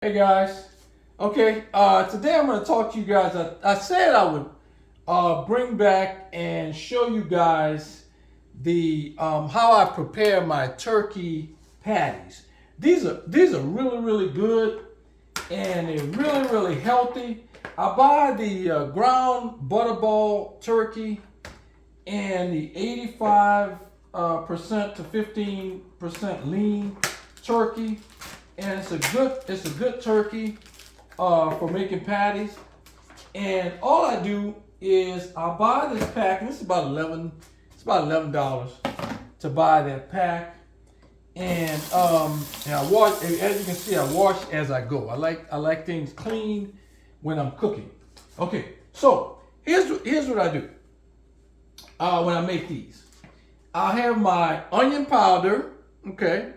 Hey guys. Okay, today I'm going to talk to you guys. I said I would bring back and show you guys the how I prepare my turkey patties. These are really good, and they're really healthy. I buy the ground butterball turkey and the 85 percent to 15% lean turkey, and it's a good turkey for making patties. And all I do is I buy this pack, and it's about $11 to buy that pack. And I wash, as you can see, I wash as I go. I like things clean when I'm cooking. Okay, so here's what I do when I make these. I have my onion powder, okay,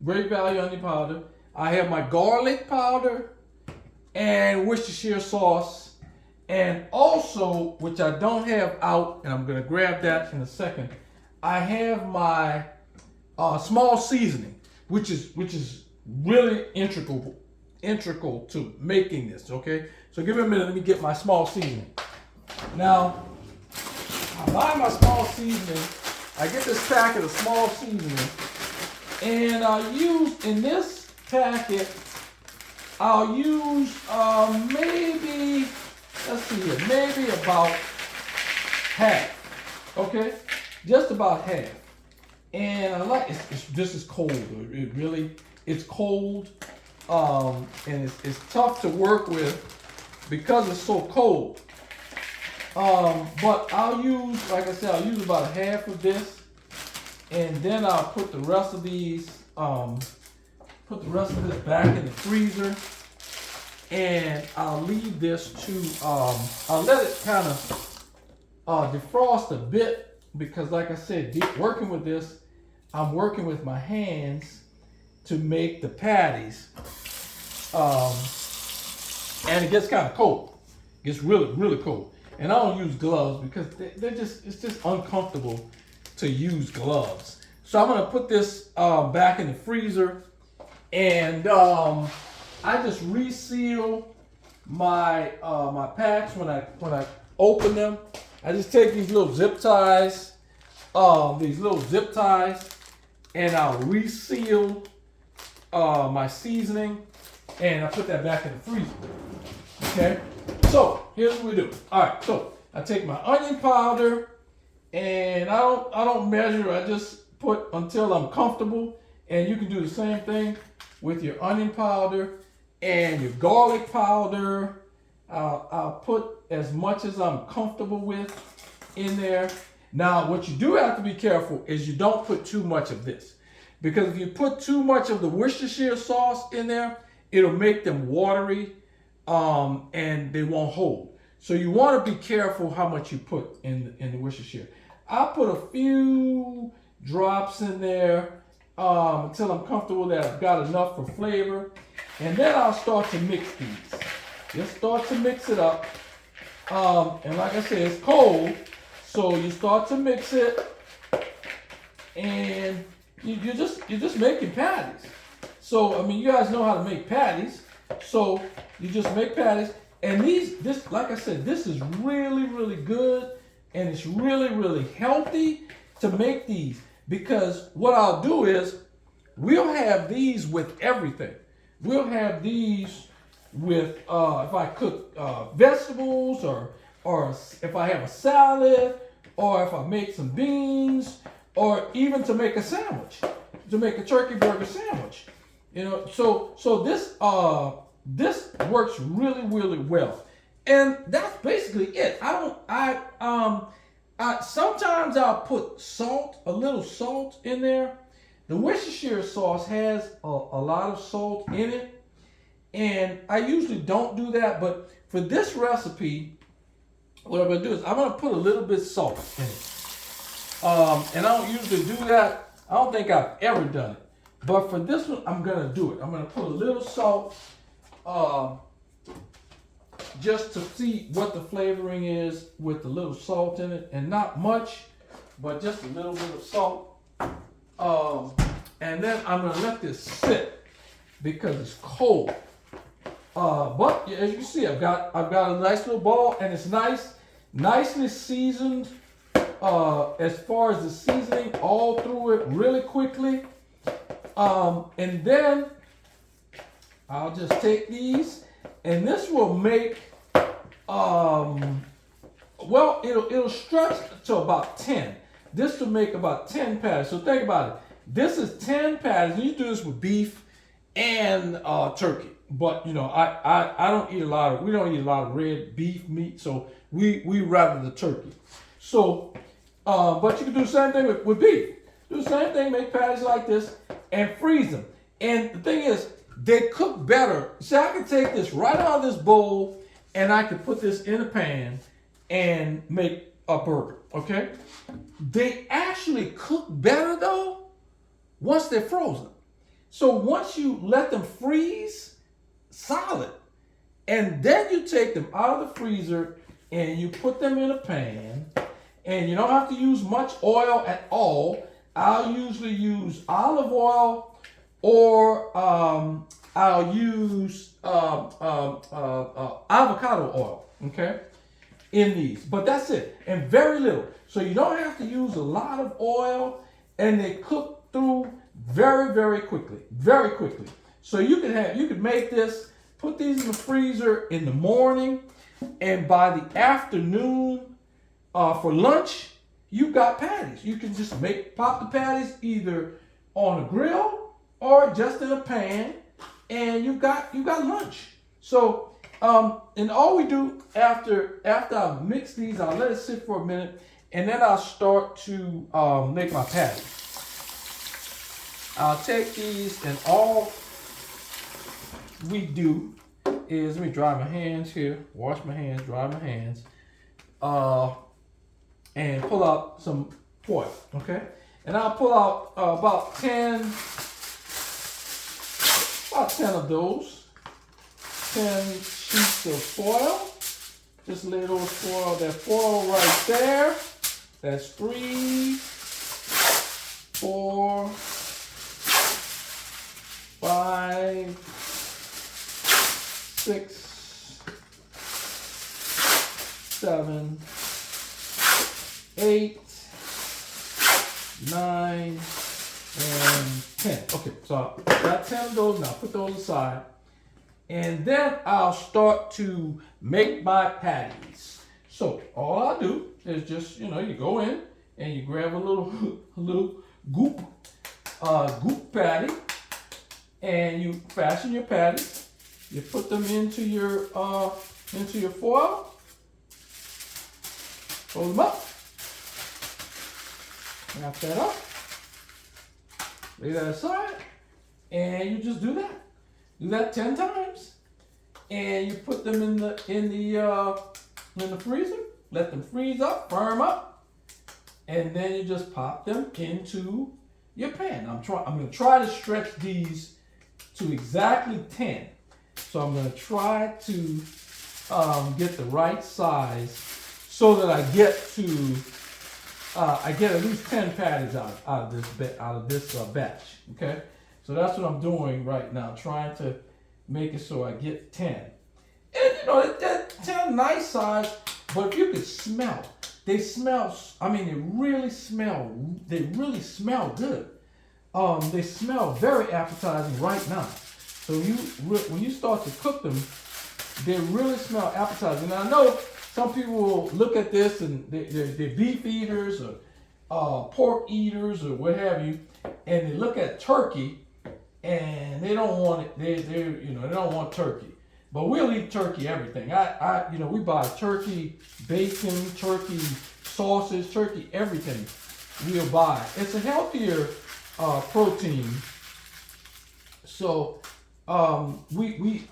great value onion powder. I have my garlic powder and Worcestershire sauce, and also, which I don't have out, and I'm gonna grab that in a second. I have my small seasoning, which is really integral to making this. Okay, so give me a minute. Let me get my small seasoning. Now, I buy my small seasoning. I get this packet of small seasoning, and I use in this packet. I'll use maybe, let's see here, maybe about half. Okay, just about half. And I like this is cold. It's cold, and it's tough to work with because it's so cold. But I'll use, like I said, I'll use about half of this, and then I'll put the rest of these, back in the freezer, and I'll leave this to, I'll let it kind of defrost a bit, because like I said, working with this, I'm working with my hands to make the patties, and it gets kind of cold. It gets really cold. And I don't use gloves because it's just uncomfortable to use gloves. So I'm gonna put this back in the freezer, and I just reseal my my packs when I open them. I just take these little zip ties, and I'll reseal my seasoning, and I put that back in the freezer. Okay. So here's what we do. All right. So I take my onion powder, and I don't measure. I just put until I'm comfortable. And you can do the same thing with your onion powder and your garlic powder. I'll put as much as I'm comfortable with in there. Now, what you do have to be careful is you don't put too much of this, because if you put too much of the Worcestershire sauce in there, it'll make them watery. And they won't hold. So you want to be careful how much you put in the Worcestershire. I put a few drops in there until I'm comfortable that I've got enough for flavor, and then I'll start to mix these. Just start to mix it up, and like I said, it's cold, so you start to mix it, and you're just making patties. So I mean, you guys know how to make patties. So you just make patties, and this, like I said, this is really good, and it's really healthy to make these, because what I'll do is we'll have these with everything. We'll have these with if I cook vegetables, or if I have a salad, or if I make some beans, or even to make a sandwich, to make a turkey burger sandwich. You know, so this works really well, and that's basically it. Sometimes I'll put a little salt in there. The Worcestershire sauce has a lot of salt in it, and I usually don't do that. But for this recipe, what I'm gonna do is I'm gonna put a little bit of salt in it, and I don't usually do that. I don't think I've ever done it. But for this one, I'm gonna do it. I'm gonna put a little salt, just to see what the flavoring is with a little salt in it, and not much, but just a little bit of salt. And then I'm gonna let this sit because it's cold. But as you can see, I've got a nice little bowl, and it's nicely seasoned. As far as the seasoning, all through it really quickly. And then I'll just take these, and this will make well, it'll stretch to about 10. This will make about 10 patties. So think about it. This is 10 patties. You do this with beef and turkey. But you know, I don't eat a lot of, we don't eat a lot of red beef meat, so we rather the turkey. So but you can do the same thing with beef. Do the same thing, make patties like this and freeze them. And the thing is, they cook better. See, I can take this right out of this bowl and I can put this in a pan and make a burger, okay? They actually cook better though once they're frozen. So once you let them freeze solid, and then you take them out of the freezer and you put them in a pan, and you don't have to use much oil at all. I'll usually use olive oil, or I'll use avocado oil, okay, in these. But that's it, and very little. So you don't have to use a lot of oil, and they cook through very, very quickly, very quickly. So you could make this, put these in the freezer in the morning, and by the afternoon, for lunch, you got patties. You can just pop the patties either on a grill or just in a pan, and you got lunch. So and all we do after I mix these, I'll let it sit for a minute, and then I'll start to make my patties. I'll take these, and all we do is, let me dry my hands here, wash my hands, dry my hands, and pull out some foil, okay? And I'll pull out about 10 of those, 10 sheets of foil. Just lay that foil right there. That's 3, 4, 5, 6, 7, 8, 9, and 10. Okay, so I got 10 of those now. Put those aside. And then I'll start to make my patties. So all I'll do is just, you go in and you grab a little goop patty, and you fasten your patties. You put them into your foil. Fold them up. Wrap that up. Lay that aside, and you just do that. Do that 10 times, and you put them in the freezer. Let them freeze up, firm up, and then you just pop them into your pan. I'm going to try to stretch these to exactly 10. So I'm going to try to get the right size so that I get at least 10 patties out of this batch. Okay. So that's what I'm doing right now, trying to make it so I get 10. And that 10 nice size, but if you could smell, they really smell good. They smell very appetizing right now. So when you start to cook them, they really smell appetizing. And I know some people will look at this and they're beef eaters or pork eaters or what have you, and they look at turkey and they don't want it. They don't want turkey. But we'll eat turkey everything. We buy turkey bacon, turkey sausage, turkey everything. We'll buy. It's a healthier protein. So I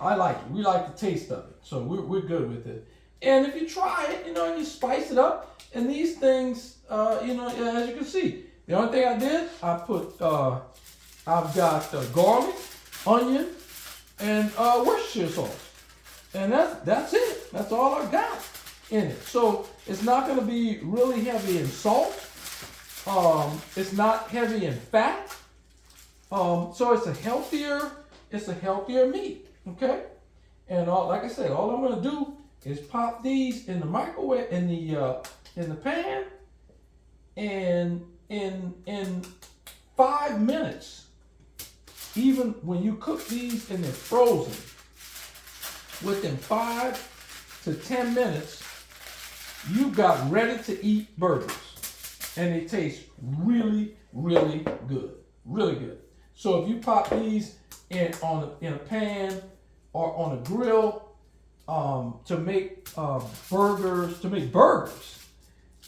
like it. We like the taste of it. So we're good with it. And if you try it, and you spice it up, and these things, as you can see, the only thing I did, I've got garlic, onion, and Worcestershire sauce. And that's it. That's all I got in it. So it's not going to be really heavy in salt. It's not heavy in fat. So it's a healthier meat. Okay. And like I said, all I'm gonna do is pop these in the microwave, in the pan, and in 5 minutes, even when you cook these and they're frozen, within 5 to 10 minutes, you got ready to eat burgers. And they taste really, really good. Really good. So if you pop these in a pan or on a grill to make burgers,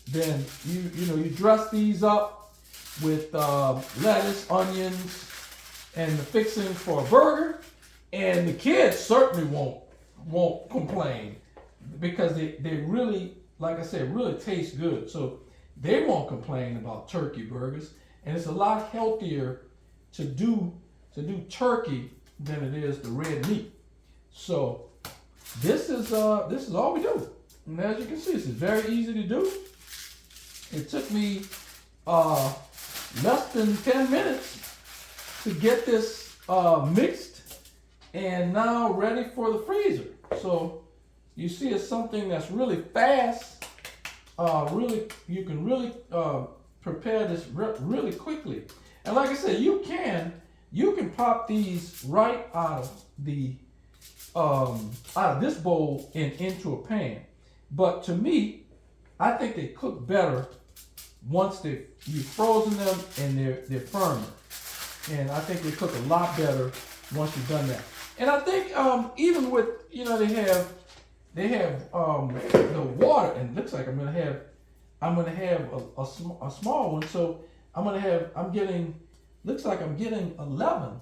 then you dress these up with lettuce, onions, and the fixing for a burger, and the kids certainly won't complain because they really, like I said, really taste good. So they won't complain about turkey burgers, and it's a lot healthier to do turkey than it is the red meat. So this is all we do, and as you can see, this is very easy to do. It took me less than 10 minutes to get this mixed and now ready for the freezer. So you see, it's something that's really fast. You can really prepare this really quickly. And like I said, you can pop these right out of this bowl and into a pan. But to me, I think they cook better once you've frozen them and they're firmer. And I think they cook a lot better once you've done that. And I think even with they have the water, and it looks like I'm gonna have a small one. So looks like I'm getting 11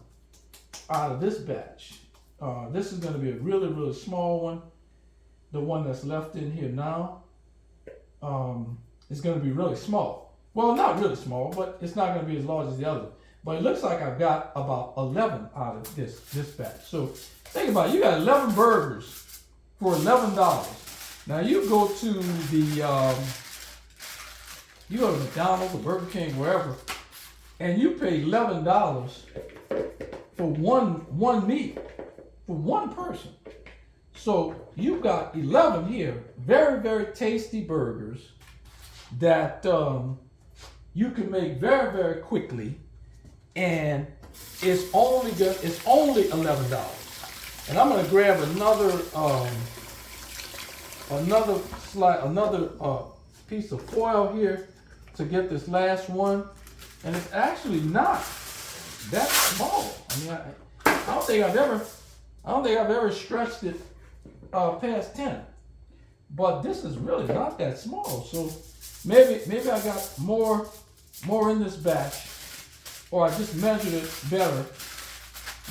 out of this batch. This is gonna be a really, really small one. The one that's left in here now is gonna be really small. Well, not really small, but it's not gonna be as large as the other. But it looks like I've got about 11 out of this batch. So think about it, you got 11 burgers for $11. Now you go to McDonald's or Burger King, wherever, and you pay $11 for one meal for one person. So you've got 11 here, very, very tasty burgers that you can make very, very quickly, and it's only $11. And I'm gonna grab another piece of foil here to get this last one, and it's actually not that small. I mean, I don't think I've ever stretched it past 10, but this is really not that small. So maybe I got more in this batch, or I just measured it better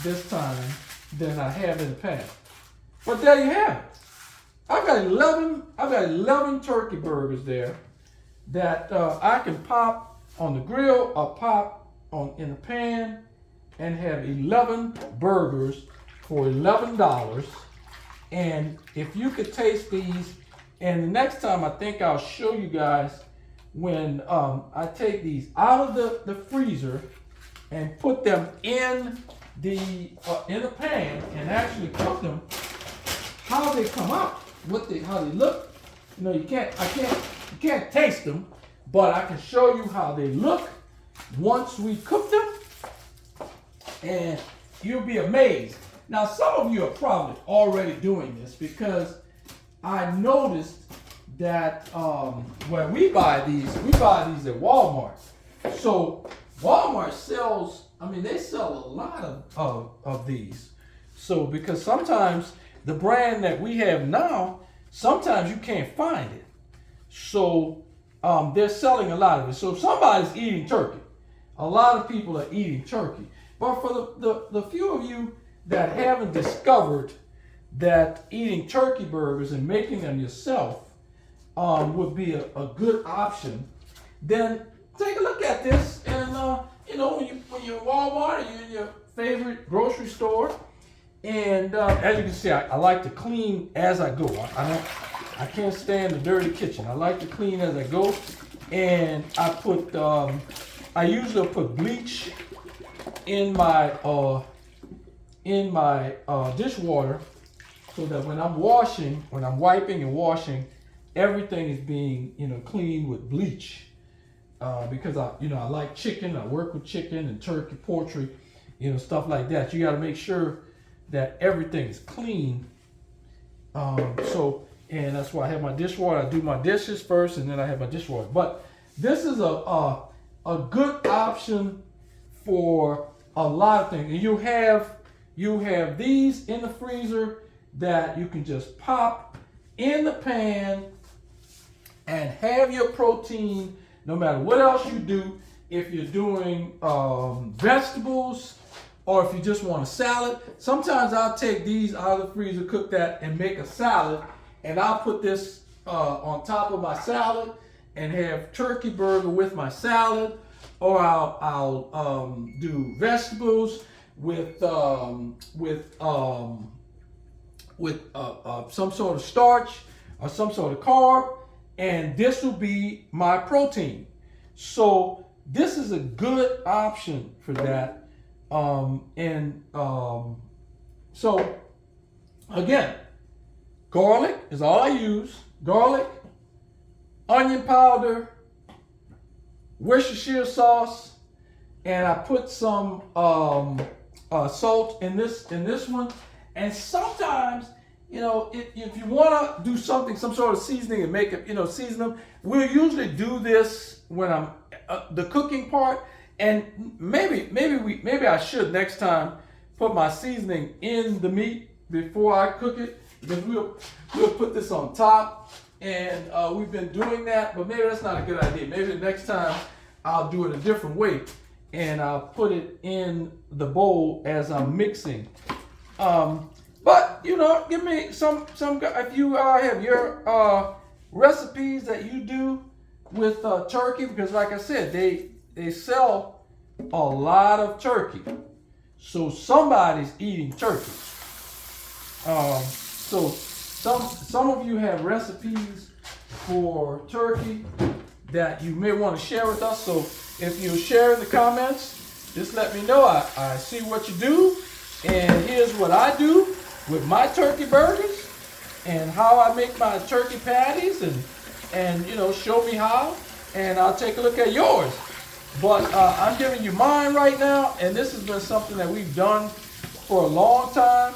this time than I have in the past. But there you have it. I've got 11 turkey burgers there that I can pop on the grill or pop in a pan and have 11 burgers for $11. And if you could taste these, and the next time I think I'll show you guys when I take these out of the freezer and put them in a pan and actually cook them, how they come out, how they look. You know, you can't taste them, but I can show you how they look once we cook them, and you'll be amazed. Now, some of you are probably already doing this because I noticed that when we buy these at Walmart. So Walmart sells, they sell a lot of these. So because sometimes the brand that we have now, sometimes you can't find it. So they're selling a lot of it. So if somebody's eating turkey, a lot of people are eating turkey. But for the few of you that haven't discovered that eating turkey burgers and making them yourself would be a good option, then take a look at this. And when you're at Walmart or you're in your favorite grocery store, and as you can see, I like to clean as I go. I can't stand the dirty kitchen. I like to clean as I go, and I usually put bleach in my dishwater so that when I'm washing, when I'm wiping and washing, everything is being, cleaned with bleach. Because I like chicken. I work with chicken and turkey, poultry, stuff like that. You got to make sure that everything is clean. And that's why I have my dishwater. I do my dishes first, and then I have my dishwater. But this is a good option for a lot of things. And you have these in the freezer that you can just pop in the pan and have your protein no matter what else you do. If you're doing vegetables, or if you just want a salad. Sometimes I'll take these out of the freezer, cook that, and make a salad. And I'll put this on top of my salad and have turkey burger with my salad. Or I'll do vegetables with some sort of starch or some sort of carb, and this will be my protein. So this is a good option for that. So again, garlic is all I use. Garlic, onion powder, Worcestershire sauce, and I put some salt in this one. And sometimes, if you want to do something, some sort of seasoning and make it, season them, we'll usually do this when I'm the cooking part. And maybe I should next time put my seasoning in the meat before I cook it, because we'll put this on top. And we've been doing that, but maybe that's not a good idea. Maybe the next time I'll do it a different way, and I'll put it in the bowl as I'm mixing. But give me some. If you have your recipes that you do with turkey, because like I said, they sell a lot of turkey, so somebody's eating turkey. So some of you have recipes for turkey that you may want to share with us. So if you share in the comments, just let me know. I see what you do, and here's what I do with my turkey burgers, and how I make my turkey patties, and show me how, and I'll take a look at yours. But I'm giving you mine right now, and this has been something that we've done for a long time,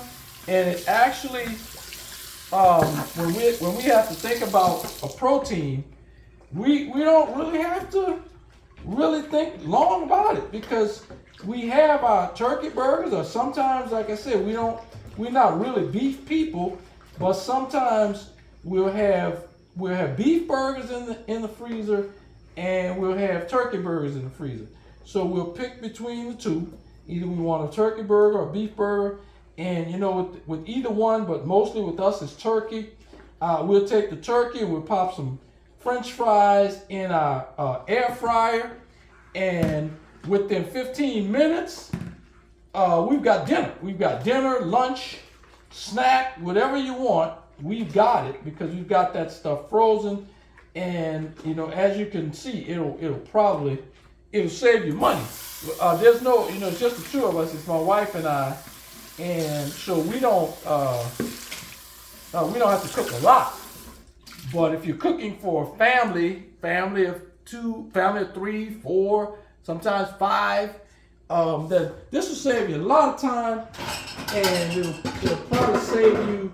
and it actually, when we have to think about a protein, we don't really have to really think long about it, because we have our turkey burgers, or sometimes, like I said, we're not really beef people, but sometimes we'll have beef burgers in the freezer, and we'll have turkey burgers in the freezer. So we'll pick between the two. Either we want a turkey burger or a beef burger, and with either one, but mostly with us it's turkey. We'll take the turkey and we'll pop some French fries in our air fryer, and within 15 minutes, we've got dinner. We've got dinner, lunch, snack, whatever you want. We've got it, because we've got that stuff frozen. And as you can see, it'll save you money. There's no, it's just the two of us. It's my wife and I, and so we don't have to cook a lot. But if you're cooking for a family of two, family of 3, 4, sometimes 5, then this will save you a lot of time, and it'll probably save you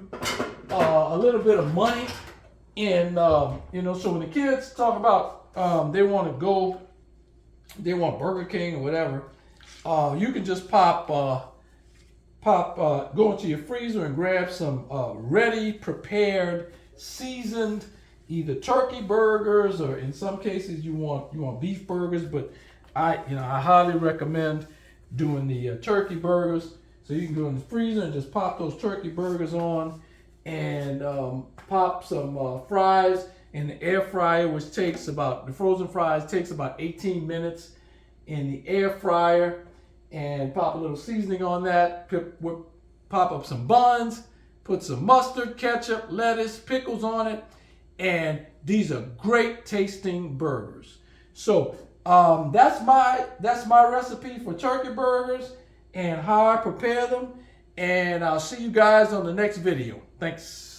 a little bit of money. And so when the kids talk about they want Burger King or whatever, you can just go into your freezer and grab some ready, prepared, seasoned, either turkey burgers, or in some cases you want beef burgers. But I highly recommend doing the turkey burgers. So you can go in the freezer and just pop those turkey burgers on, and pop some fries in the air fryer, which the frozen fries takes about 18 minutes in the air fryer, and pop a little seasoning on that. Pop up some buns, put some mustard, ketchup, lettuce, pickles on it, and these are great tasting burgers. So that's my recipe for turkey burgers and how I prepare them. and I'll see you guys on the next video. Thanks.